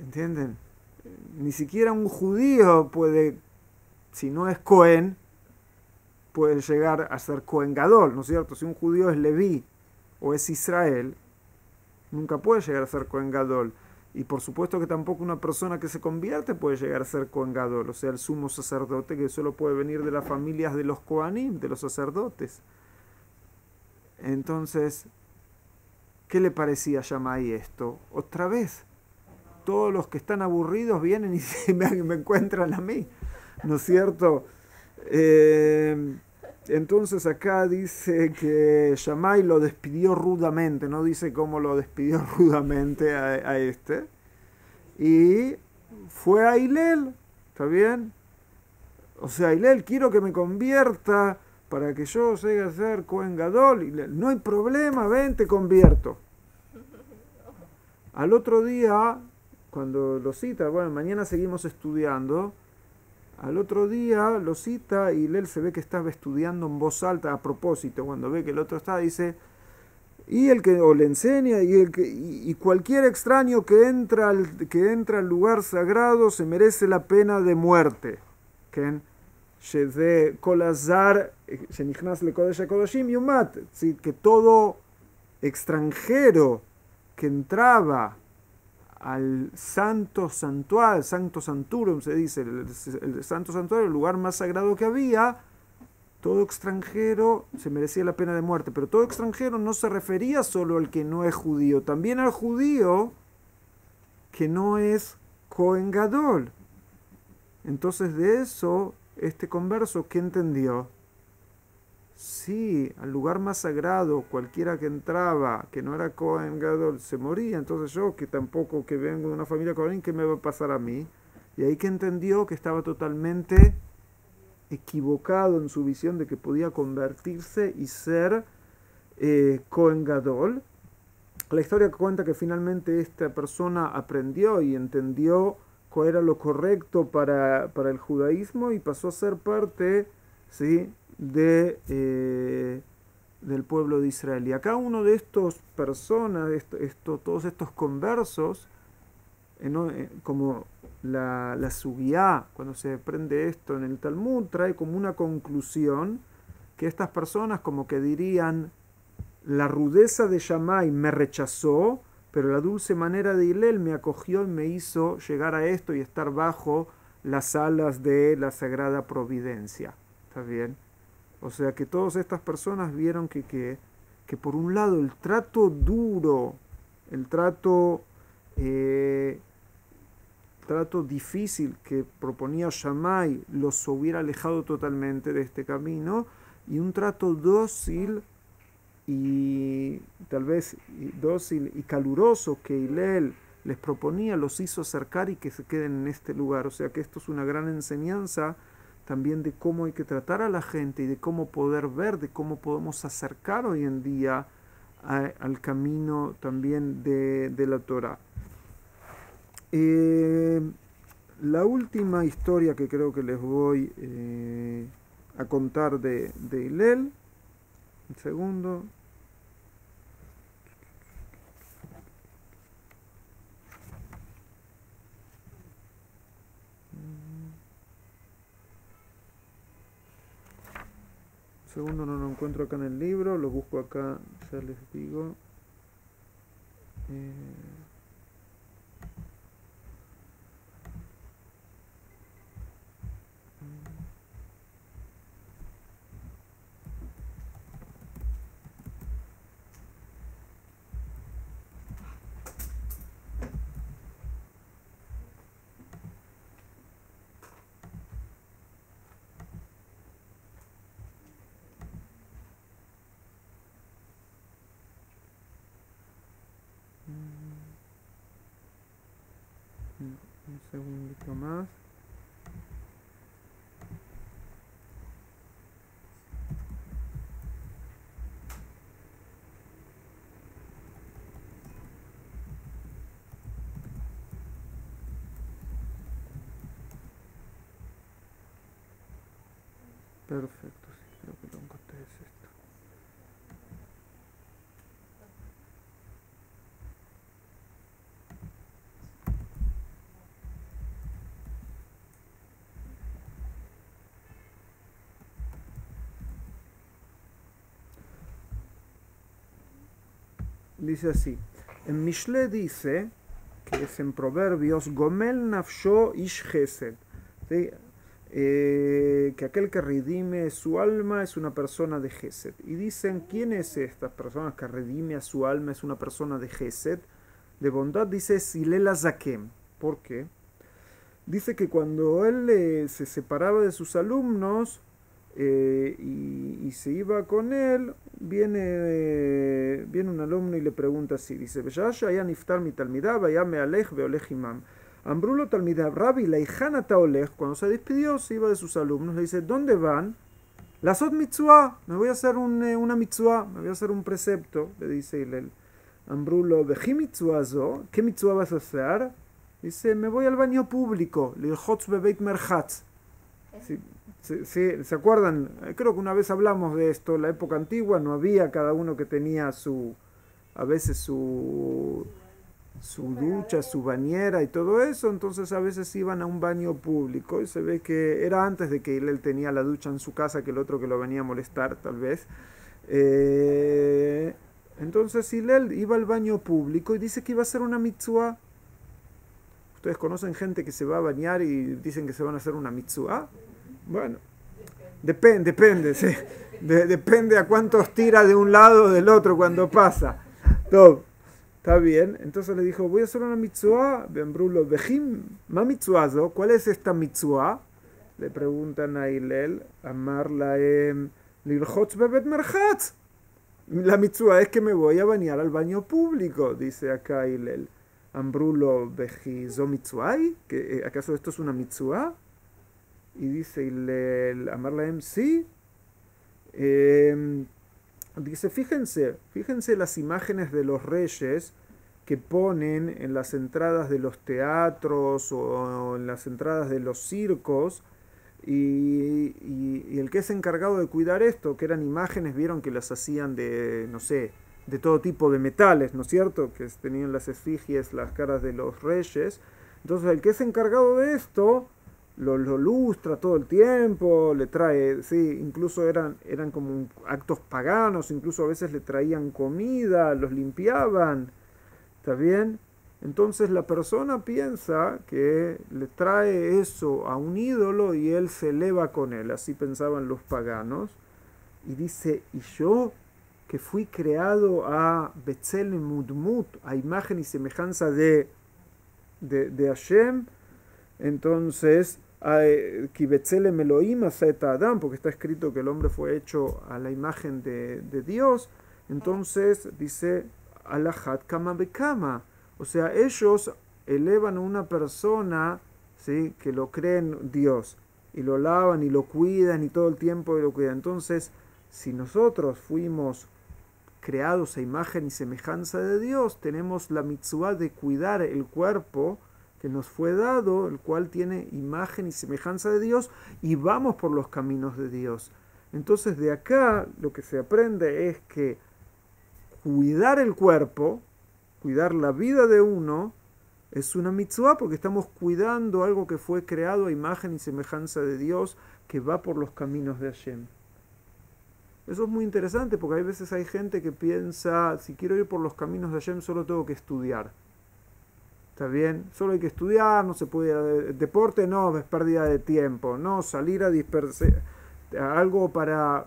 ¿Entienden? Ni siquiera un judío puede, si no es Cohen, puede llegar a ser Cohen Gadol, ¿no es cierto? Si un judío es Leví o es Israel, nunca puede llegar a ser Cohen Gadol. Y por supuesto que tampoco una persona que se convierte puede llegar a ser Cohen Gadol, o sea, el sumo sacerdote, que solo puede venir de las familias de los Kohanim, de los sacerdotes. Entonces, ¿qué le parecía a Shammai esto? Otra vez, todos los que están aburridos vienen y me encuentran a mí, ¿no es cierto? Entonces acá dice que Shammai lo despidió rudamente, no dice cómo lo despidió rudamente a este, y fue a Hillel, ¿está bien? O sea, Hillel, quiero que me convierta para que yo llegue a ser Cohen Gadol. Hillel, no hay problema, ven, te convierto. Al otro día, cuando lo cita, bueno, mañana seguimos estudiando. Al otro día lo cita y Hillel se ve que estaba estudiando en voz alta a propósito. Cuando ve que el otro está, dice, y el que o le enseña y cualquier extraño que entra al lugar sagrado se merece la pena de muerte. ¿Okay? Que todo extranjero que entraba al santo santuario, santo santurum se dice, el santo santuario, el lugar más sagrado que había, todo extranjero se merecía la pena de muerte. Pero todo extranjero no se refería solo al que no es judío, también al judío que no es Cohen Gadol. Entonces de eso, este converso, ¿qué entendió? Sí, al lugar más sagrado, cualquiera que entraba, que no era Cohen Gadol, se moría. Entonces yo, que tampoco, que vengo de una familia Cohen, ¿qué me va a pasar a mí? Y ahí que entendió que estaba totalmente equivocado en su visión de que podía convertirse y ser Cohen Gadol. La historia cuenta que finalmente esta persona aprendió y entendió cuál era lo correcto para el judaísmo y pasó a ser parte, ¿sí?, de del pueblo de Israel. Y acá uno de estos personas, todos estos conversos, como la Sugiá, cuando se prende esto en el Talmud, trae como una conclusión que estas personas como que dirían, la rudeza de Shammai me rechazó, pero la dulce manera de Hillel me acogió y me hizo llegar a esto y estar bajo las alas de la Sagrada Providencia. ¿Está bien? O sea que todas estas personas vieron que por un lado el trato duro, el trato difícil que proponía Shammai los hubiera alejado totalmente de este camino, y un trato dócil y tal vez dócil y caluroso que Hillel les proponía los hizo acercar y que se queden en este lugar. O sea que esto es una gran enseñanza también de cómo hay que tratar a la gente y de cómo poder ver, de cómo podemos acercar hoy en día al camino también de la Torah. La última historia que creo que les voy a contar de Hillel, un segundo. Segundo, no lo encuentro acá en el libro, lo busco acá, ya les digo. Un segundito más. Perfecto, sí, creo que lo encontré, es esto. Dice así, en Mishle dice, que es en Proverbios, Gomel nafsho ish chesed, ¿sí? Que aquel que redime su alma es una persona de Gesed. Y dicen, ¿quién es estas personas que redime a su alma? Es una persona de Gesed, de bondad. Dice Hillel Zaken. ¿Por qué? Dice que cuando él se separaba de sus alumnos y se iba con él, viene un alumno y le pregunta así, dice, ya niftar mi talmidá, vaya me alej veolej imam. Ambrulo talmidá, Rabbi leijana taolej, cuando se despidió, se iba de sus alumnos, le dice, ¿dónde van? La sot mitzvah, me voy a hacer una mitzvah, me voy a hacer un precepto, le dice Hillel. Ambrulo, veji mitzvah zo, ¿qué mitzvah vas a hacer? Dice, me voy al baño público, lilchotz bebeit merchatz. ¿Se acuerdan? Creo que una vez hablamos de esto, en la época antigua no había, cada uno que tenía a veces su ducha, su bañera y todo eso, entonces a veces iban a un baño público y se ve que era antes de que él tenía la ducha en su casa que el otro que lo venía a molestar, tal vez. Entonces Hillel iba al baño público y dice que iba a hacer una mitzvah. ¿Ustedes conocen gente que se va a bañar y dicen que se van a hacer una mitzvah? Bueno, depende, sí. Depende a cuántos tira de un lado o del otro cuando pasa. Todo. Está bien. Entonces le dijo, voy a hacer una mitzvah. Bembrulo, vejim, ma mitzvah, ¿cuál es esta mitzvah? Le preguntan a Hillel, amar laem, lilchotz bebet merchatz. La mitzvah es que me voy a bañar al baño público, dice acá Hillel. Ambrulo, vejizo mitzvah, ¿acaso esto es una mitzvah? Y dice Hillel, amar laem, sí. Dice, fíjense las imágenes de los reyes que ponen en las entradas de los teatros o en las entradas de los circos y el que es encargado de cuidar esto, que eran imágenes, vieron que las hacían de, no sé, de todo tipo de metales, ¿no es cierto? Que tenían las efigies, las caras de los reyes. Entonces el que es encargado de esto lo lustra todo el tiempo, le trae, sí, incluso eran como actos paganos, incluso a veces le traían comida, los limpiaban, ¿está bien? Entonces la persona piensa que le trae eso a un ídolo y él se eleva con él, así pensaban los paganos, y dice, y yo que fui creado a Betzelem Mudmut, a imagen y semejanza de Hashem, entonces, Ki Betzelem Elohim Aseta Adam, porque está escrito que el hombre fue hecho a la imagen de Dios, entonces dice, Alahat Kama Bekama, o sea, ellos elevan a una persona, ¿sí?, que lo creen Dios, y lo lavan y lo cuidan y todo el tiempo lo cuidan. Entonces, si nosotros fuimos creados a imagen y semejanza de Dios, tenemos la mitzvah de cuidar el cuerpo que nos fue dado, el cual tiene imagen y semejanza de Dios, y vamos por los caminos de Dios. Entonces de acá lo que se aprende es que cuidar el cuerpo, cuidar la vida de uno, es una mitzvah porque estamos cuidando algo que fue creado a imagen y semejanza de Dios, que va por los caminos de Hashem. Eso es muy interesante porque hay veces hay gente que piensa, si quiero ir por los caminos de Hashem solo tengo que estudiar. ¿Está bien? Solo hay que estudiar, no se puede ir a deporte, no, es pérdida de tiempo. No, salir a algo para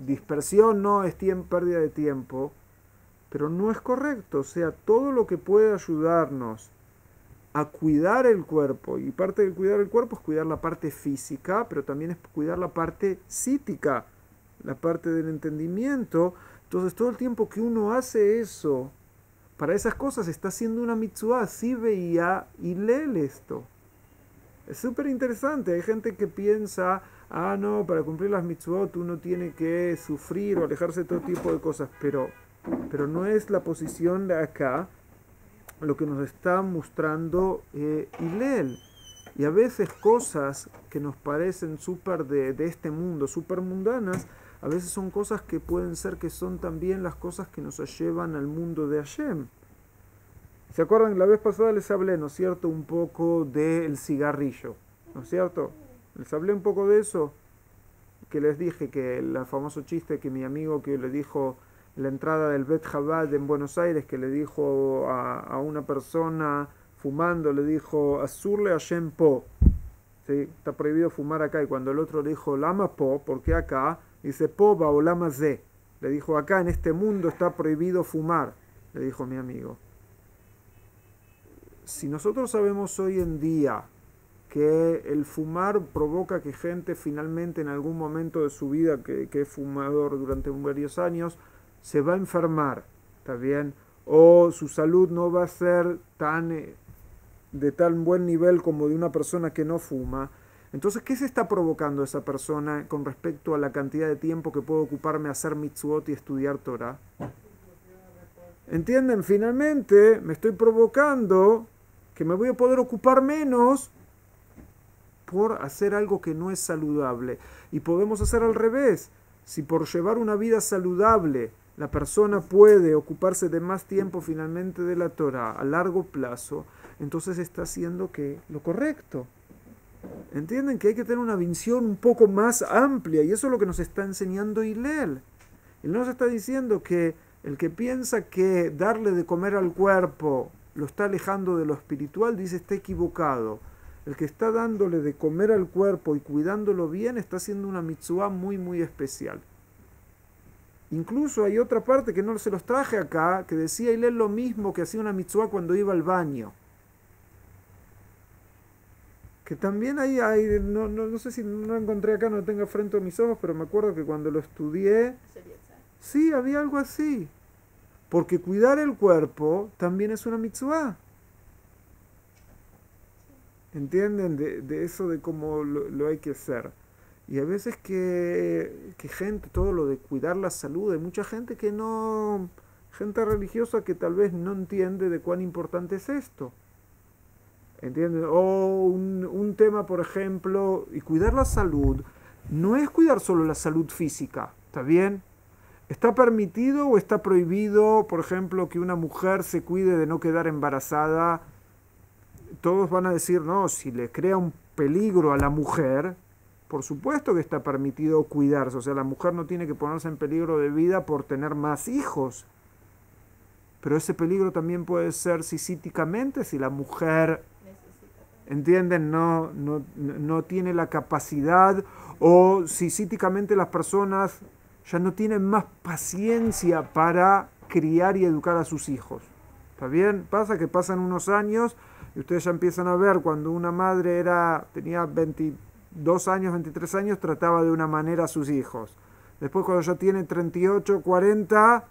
dispersión, no, es pérdida de tiempo. Pero no es correcto, o sea, todo lo que puede ayudarnos a cuidar el cuerpo, y parte de cuidar el cuerpo es cuidar la parte física, pero también es cuidar la parte psíquica, la parte del entendimiento. Entonces todo el tiempo que uno hace eso, para esas cosas está haciendo una mitzvah, así veía y lee esto. Es súper interesante, hay gente que piensa, no, para cumplir las mitzvot uno tiene que sufrir o alejarse de todo tipo de cosas, pero no es la posición de acá lo que nos está mostrando Hillel. Y a veces cosas que nos parecen súper de este mundo, súper mundanas, a veces son cosas que pueden ser que son también las cosas que nos llevan al mundo de Hashem. ¿Se acuerdan? La vez pasada les hablé, ¿no es cierto?, un poco del cigarrillo, ¿no es cierto? Les hablé un poco de eso, que les dije que el famoso chiste que mi amigo que le dijo la entrada del Bet Chabad en Buenos Aires, que le dijo a una persona fumando, le dijo, Azurle Hashem po, ¿sí? Está prohibido fumar acá, y cuando el otro le dijo, Lama po, ¿por qué acá? Dice, po ba o lama ze, le dijo, acá en este mundo está prohibido fumar, le dijo mi amigo. Si nosotros sabemos hoy en día que el fumar provoca que gente finalmente en algún momento de su vida que es fumador durante varios años se va a enfermar, ¿está bien? O su salud no va a ser de tan buen nivel como de una persona que no fuma. Entonces, ¿qué se está provocando esa persona con respecto a la cantidad de tiempo que puedo ocuparme a hacer mitzvot y estudiar Torah? ¿Entienden? Finalmente me estoy provocando que me voy a poder ocupar menos por hacer algo que no es saludable. Y podemos hacer al revés. Si por llevar una vida saludable la persona puede ocuparse de más tiempo finalmente de la Torah a largo plazo, entonces está haciendo lo correcto. ¿Entienden? Que hay que tener una visión un poco más amplia, y eso es lo que nos está enseñando Hillel. Él nos está diciendo que el que piensa que darle de comer al cuerpo lo está alejando de lo espiritual, dice, está equivocado. El que está dándole de comer al cuerpo y cuidándolo bien está haciendo una mitzvah muy, muy especial. Incluso hay otra parte que no se los traje acá, que decía Hillel lo mismo, que hacía una mitzvah cuando iba al baño. Que también hay no sé si no encontré acá, no lo tengo frente a mis ojos, pero me acuerdo que cuando lo estudié, sí, había algo así. Porque cuidar el cuerpo también es una mitzvah. ¿Entienden? De eso de cómo lo hay que hacer. Y a veces que gente, todo lo de cuidar la salud, hay mucha gente que no, gente religiosa que tal vez no entiende de cuán importante es esto. ¿Entienden? O un tema, por ejemplo, y cuidar la salud no es cuidar solo la salud física, ¿está bien? ¿Está permitido o está prohibido, por ejemplo, que una mujer se cuide de no quedar embarazada? Todos van a decir, no, si le crea un peligro a la mujer, por supuesto que está permitido cuidarse. O sea, la mujer no tiene que ponerse en peligro de vida por tener más hijos. Pero ese peligro también puede ser sisíticamente si la mujer, ¿entienden? No tiene la capacidad, o sisíticamente las personas ya no tienen más paciencia para criar y educar a sus hijos. ¿Está bien? Pasa que pasan unos años y ustedes ya empiezan a ver cuando una madre tenía 22 años, 23 años, trataba de una manera a sus hijos. Después cuando ya tiene 38, 40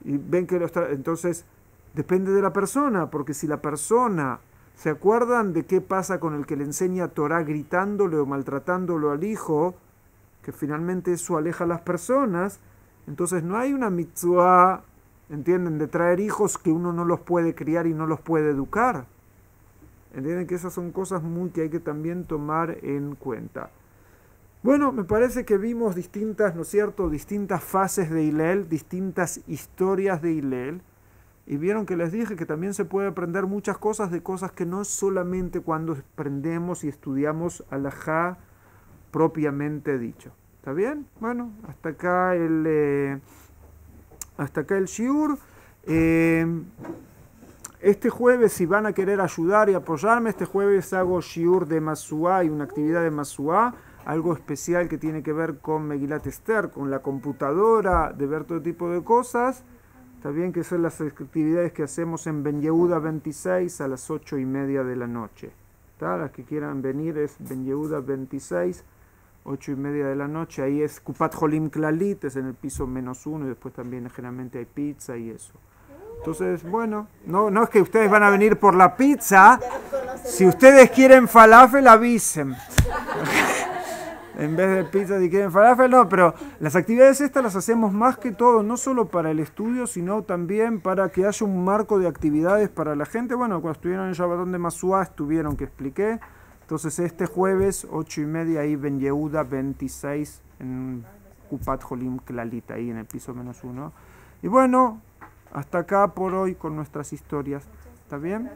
y ven que entonces depende de la persona, porque si la persona, ¿se acuerdan de qué pasa con el que le enseña Torah gritándole o maltratándolo al hijo? Que finalmente eso aleja a las personas. Entonces no hay una mitzvah, ¿entienden?, de traer hijos que uno no los puede criar y no los puede educar. ¿Entienden? Que esas son cosas que hay que también tomar en cuenta. Bueno, me parece que vimos distintas, ¿no es cierto?, distintas fases de Hillel, distintas historias de Hillel, y vieron que les dije que también se puede aprender muchas cosas de cosas que no solamente cuando aprendemos y estudiamos halajá propiamente dicho. ¿Está bien? Bueno, hasta acá el shiur. Este jueves, si van a querer ayudar y apoyarme, este jueves hago shiur de Masuá y una actividad de Masuá, algo especial que tiene que ver con Megilat Esther, con la computadora, de ver todo tipo de cosas. Está bien que son las actividades que hacemos en Ben Yehuda 26 a las 8:30 de la noche. ¿Está? Las que quieran venir es Ben Yehuda 26, 8:30 de la noche. Ahí es Kupat Jolim Klalit, es en el piso -1, y después también generalmente hay pizza y eso. Entonces, bueno, no es que ustedes van a venir por la pizza. Si ustedes quieren falafel, avisen. En vez de pizza, si quieren falafel, no, pero las actividades estas las hacemos más que todo, no solo para el estudio, sino también para que haya un marco de actividades para la gente. Bueno, cuando estuvieron en Shabbatón de Masuá, estuvieron que expliqué. Entonces, este jueves, 8:30, ahí Ben Yehuda 26, en Kupat Jolim Klalit, ahí en el piso -1. Y bueno, hasta acá por hoy con nuestras historias. ¿Está bien?